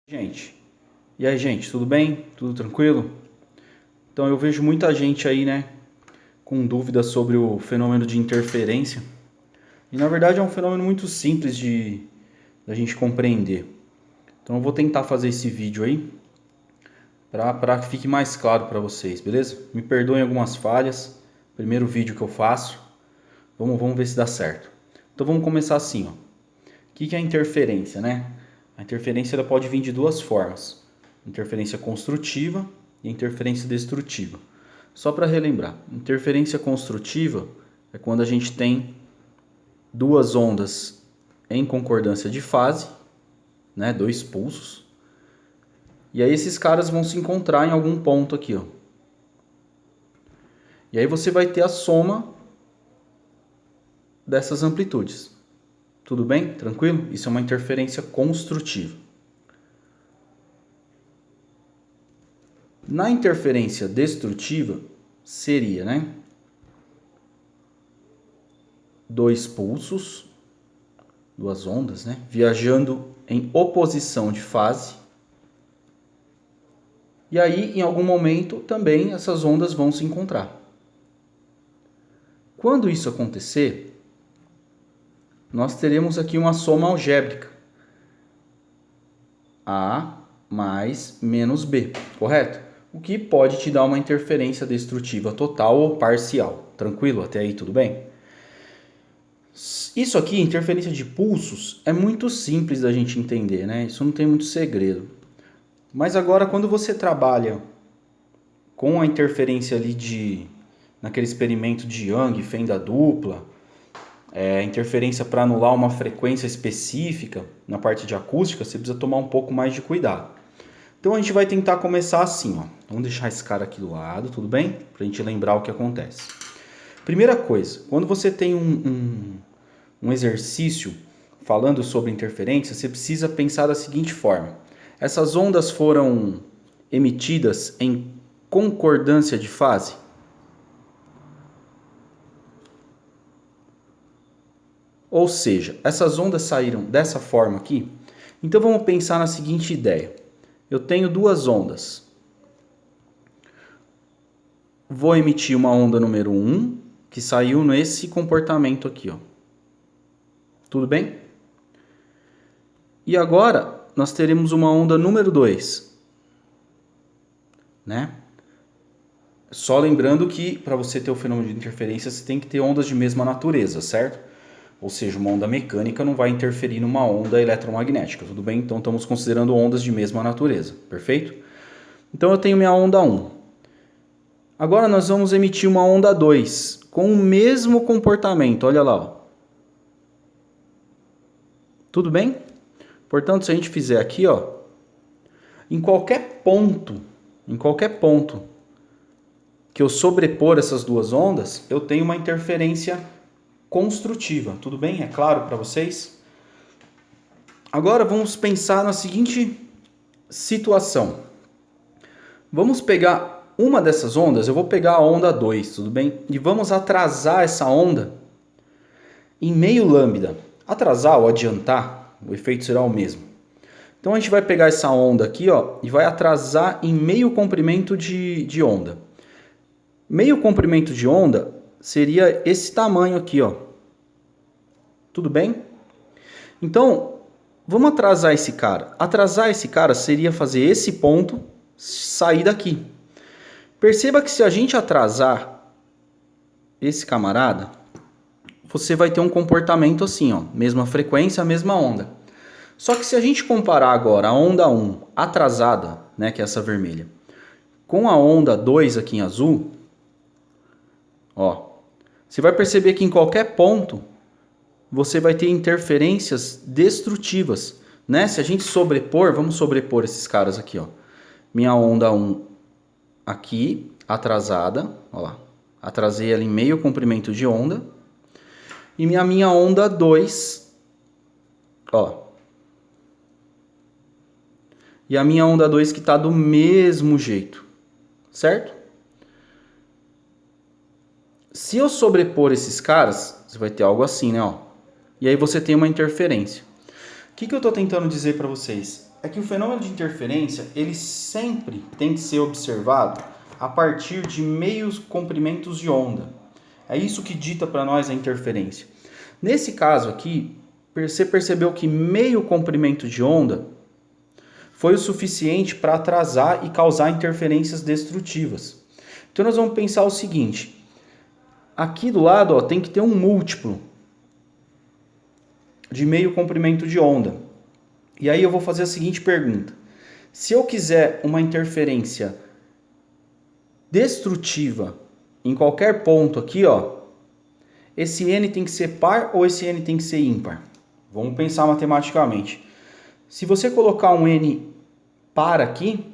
Gente, e aí gente, tudo bem? Tudo tranquilo? Então eu vejo muita gente aí, né, com dúvidas sobre o fenômeno de interferência. E na verdade é um fenômeno muito simples da gente compreender. Então eu vou tentar fazer esse vídeo aí para que fique mais claro para vocês, beleza? Me perdoem algumas falhas, primeiro vídeo que eu faço. Vamos ver se dá certo. Então vamos começar assim, ó. O que é a interferência, né? A interferência ela pode vir de duas formas: interferência construtiva e interferência destrutiva. Só para relembrar, interferência construtiva é quando a gente tem duas ondas em concordância de fase, né, dois pulsos, e aí esses caras vão se encontrar em algum ponto aqui, ó. E aí você vai ter a soma dessas amplitudes. Tudo bem? Tranquilo? Isso é uma interferência construtiva. Na interferência destrutiva, seria, né, dois pulsos, duas ondas, né, viajando em oposição de fase. E aí, em algum momento, também essas ondas vão se encontrar. Quando isso acontecer, nós teremos aqui uma soma algébrica. A mais menos B, correto? O que pode te dar uma interferência destrutiva total ou parcial. Tranquilo? Até aí tudo bem? Isso aqui, interferência de pulsos, é muito simples da gente entender, né? Isso não tem muito segredo. Mas agora, quando você trabalha com a interferência ali naquele experimento de Young, fenda dupla, interferência para anular uma frequência específica na parte de acústica, você precisa tomar um pouco mais de cuidado. Então a gente vai tentar começar assim, ó. Vamos deixar esse cara aqui do lado, tudo bem? Para a gente lembrar o que acontece. Primeira coisa, quando você tem um exercício falando sobre interferência, você precisa pensar da seguinte forma: essas ondas foram emitidas em concordância de fase? Ou seja, essas ondas saíram dessa forma aqui? Então vamos pensar na seguinte ideia: eu tenho duas ondas. Vou emitir uma onda número 1, que saiu nesse comportamento aqui, ó. Tudo bem? E agora nós teremos uma onda número 2, né? Só lembrando que para você ter o fenômeno de interferência, você tem que ter ondas de mesma natureza, certo? Ou seja, uma onda mecânica não vai interferir numa onda eletromagnética, tudo bem? Então estamos considerando ondas de mesma natureza, perfeito? Então eu tenho minha onda 1. Agora nós vamos emitir uma onda 2, com o mesmo comportamento, olha lá, ó. Tudo bem? Portanto, se a gente fizer aqui, ó, em qualquer ponto que eu sobrepor essas duas ondas, eu tenho uma interferência construtiva. Tudo bem? É claro para vocês? Agora vamos pensar na seguinte situação. Vamos pegar uma dessas ondas, eu vou pegar a onda 2, tudo bem? E vamos atrasar essa onda em meio lambda. Atrasar ou adiantar, o efeito será o mesmo. Então a gente vai pegar essa onda aqui, ó, e vai atrasar em meio comprimento de onda. Meio comprimento de onda seria esse tamanho aqui, ó. Tudo bem? Então, vamos atrasar esse cara. Atrasar esse cara seria fazer esse ponto sair daqui. Perceba que se a gente atrasar esse camarada, você vai ter um comportamento assim, ó, mesma frequência, mesma onda. Só que se a gente comparar agora a onda 1 atrasada, né, que é essa vermelha, com a onda 2 aqui em azul, ó, você vai perceber que em qualquer ponto você vai ter interferências destrutivas, né? Se a gente sobrepor, vamos sobrepor esses caras aqui, ó. Minha onda 1 aqui, atrasada, ó lá. Atrasei ela em meio comprimento de onda. E minha onda 2, ó. E a minha onda 2 que está do mesmo jeito, certo? Se eu sobrepor esses caras, você vai ter algo assim, né? Ó. E aí você tem uma interferência. O que eu estou tentando dizer para vocês? é que o fenômeno de interferência, ele sempre tem que ser observado a partir de meios comprimentos de onda. É isso que dita para nós a interferência. Nesse caso aqui, você percebeu que meio comprimento de onda foi o suficiente para atrasar e causar interferências destrutivas. Então nós vamos pensar o seguinte, aqui do lado ó, tem que ter um múltiplo de meio comprimento de onda. E aí eu vou fazer a seguinte pergunta. Se eu quiser uma interferência destrutiva em qualquer ponto aqui, ó, esse n tem que ser par ou esse n tem que ser ímpar? Vamos pensar matematicamente. Se você colocar um n par aqui,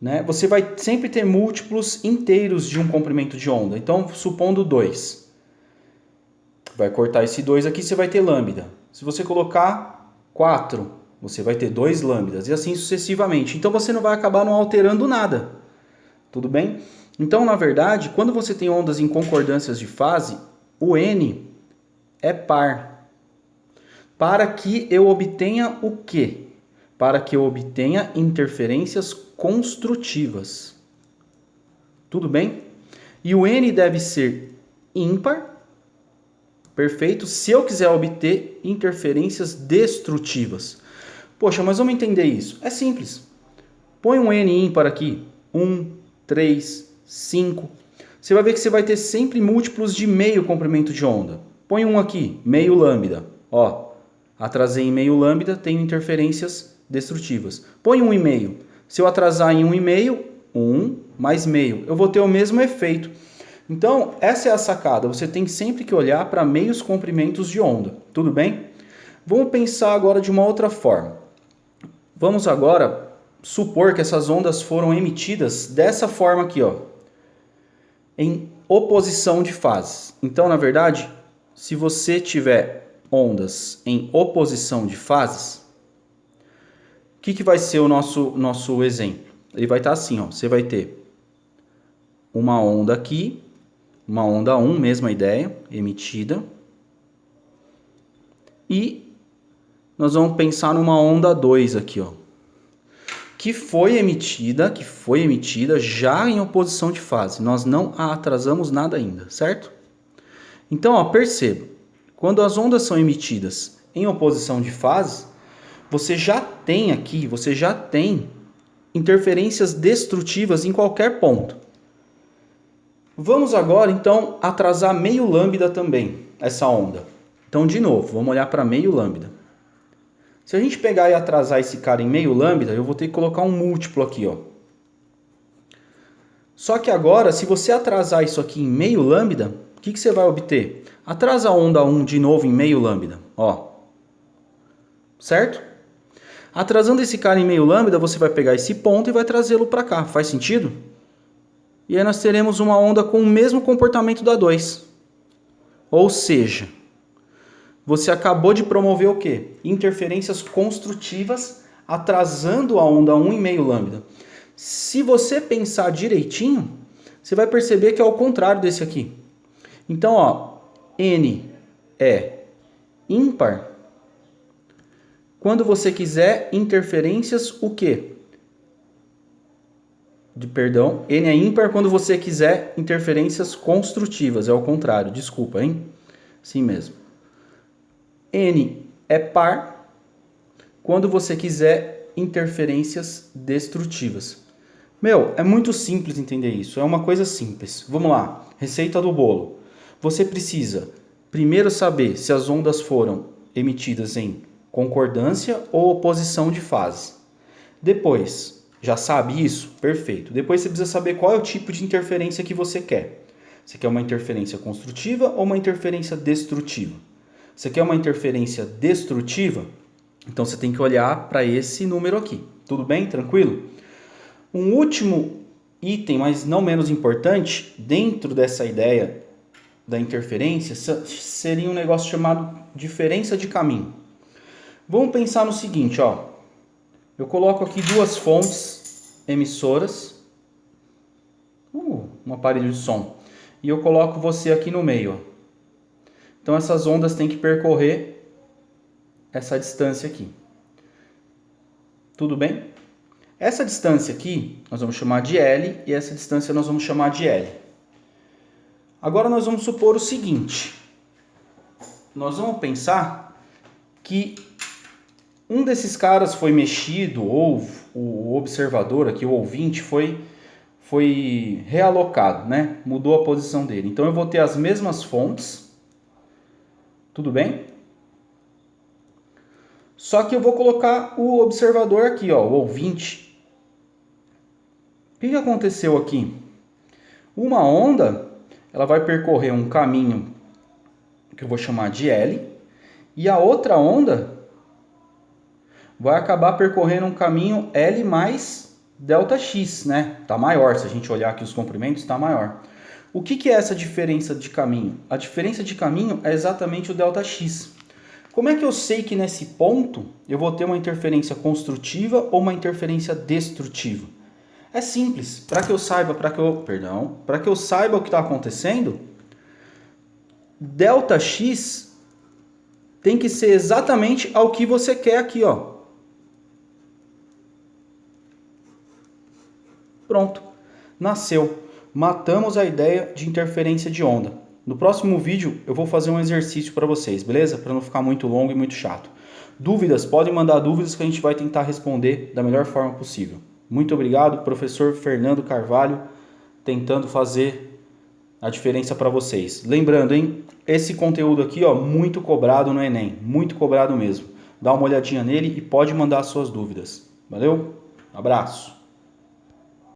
né, você vai sempre ter múltiplos inteiros de um comprimento de onda. Então, supondo 2. Vai cortar esse 2 aqui, você vai ter lambda. Se você colocar 4, você vai ter 2 lambdas. E assim sucessivamente. Então, você não vai acabar não alterando nada. Tudo bem? Então, na verdade, quando você tem ondas em concordâncias de fase, o n é par. Para que eu obtenha o quê? Para que eu obtenha interferências construtivas. Tudo bem? E o n deve ser ímpar, perfeito, se eu quiser obter interferências destrutivas. Poxa, mas vamos entender isso. É simples. Põe um n ímpar aqui. 1, 3, 5. Você vai ver que você vai ter sempre múltiplos de meio comprimento de onda. Põe um aqui, meio lambda. Ó, atrasei em meio lambda, tenho interferências destrutivas. Põe 1,5. Se eu atrasar em 1,5, 1 mais meio, eu vou ter o mesmo efeito. Então, essa é a sacada. Você tem sempre que olhar para meios comprimentos de onda. Tudo bem? Vamos pensar agora de uma outra forma. Vamos agora supor que essas ondas foram emitidas dessa forma aqui, ó, em oposição de fases. Então, na verdade, se você tiver ondas em oposição de fases, o que vai ser o nosso exemplo? Ele vai estar assim, ó. Você vai ter uma onda aqui, uma onda 1, mesma ideia, emitida. E nós vamos pensar numa onda 2 aqui, ó, que foi emitida já em oposição de fase. Nós não a atrasamos nada ainda, certo? Então, ó, perceba, quando as ondas são emitidas em oposição de fase, você já tem interferências destrutivas em qualquer ponto. Vamos agora, então, atrasar meio lambda também, essa onda. Então, de novo, vamos olhar para meio lambda. Se a gente pegar e atrasar esse cara em meio lambda, eu vou ter que colocar um múltiplo aqui, ó. Só que agora, se você atrasar isso aqui em meio lambda, o que você vai obter? Atrasa a onda 1 de novo em meio lambda, ó. Certo? Atrasando esse cara em meio lambda, você vai pegar esse ponto e vai trazê-lo para cá. Faz sentido? E aí nós teremos uma onda com o mesmo comportamento da 2. Ou seja, você acabou de promover o quê? Interferências construtivas atrasando a onda 1 em meio lambda. Se você pensar direitinho, você vai perceber que é o contrário desse aqui. Então, ó, n é ímpar quando você quiser interferências o quê? N é ímpar quando você quiser interferências construtivas. É o contrário, desculpa, hein? Sim mesmo. N é par quando você quiser interferências destrutivas. Meu, é muito simples entender isso. É uma coisa simples. Vamos lá. Receita do bolo. Você precisa primeiro saber se as ondas foram emitidas em concordância ou oposição de fase. Depois, já sabe isso? Perfeito. Depois você precisa saber qual é o tipo de interferência que você quer. Você quer uma interferência construtiva ou uma interferência destrutiva? Você quer uma interferência destrutiva? Então você tem que olhar para esse número aqui. Tudo bem? Tranquilo? Um último item, mas não menos importante, dentro dessa ideia da interferência, seria um negócio chamado diferença de caminho. Vamos pensar no seguinte, ó. Eu coloco aqui duas fontes emissoras, um aparelho de som, e eu coloco você aqui no meio, ó. Então essas ondas têm que percorrer essa distância aqui. Tudo bem? Essa distância aqui nós vamos chamar de L e essa distância nós vamos chamar de L. Agora nós vamos supor o seguinte. Nós vamos pensar que um desses caras foi mexido, ou o observador aqui, o ouvinte, foi realocado, né? Mudou a posição dele. Então eu vou ter as mesmas fontes, tudo bem? Só que eu vou colocar o observador aqui, ó, o ouvinte. O que aconteceu aqui? Uma onda, ela vai percorrer um caminho que eu vou chamar de L, e a outra onda vai acabar percorrendo um caminho L mais ΔX, né? Tá maior, se a gente olhar aqui os comprimentos, tá maior. O que é essa diferença de caminho? A diferença de caminho é exatamente o ΔX. Como é que eu sei que nesse ponto eu vou ter uma interferência construtiva ou uma interferência destrutiva? É simples. Para que eu saiba, para que eu saiba o que está acontecendo, ΔX tem que ser exatamente ao que você quer aqui, ó. Pronto, nasceu. Matamos a ideia de interferência de onda. No próximo vídeo eu vou fazer um exercício para vocês, beleza? Para não ficar muito longo e muito chato. Dúvidas? Podem mandar dúvidas que a gente vai tentar responder da melhor forma possível. Muito obrigado, professor Fernando Carvalho, tentando fazer a diferença para vocês. Lembrando, hein? Esse conteúdo aqui, ó, muito cobrado no Enem, muito cobrado mesmo. Dá uma olhadinha nele e pode mandar as suas dúvidas. Valeu? Abraço!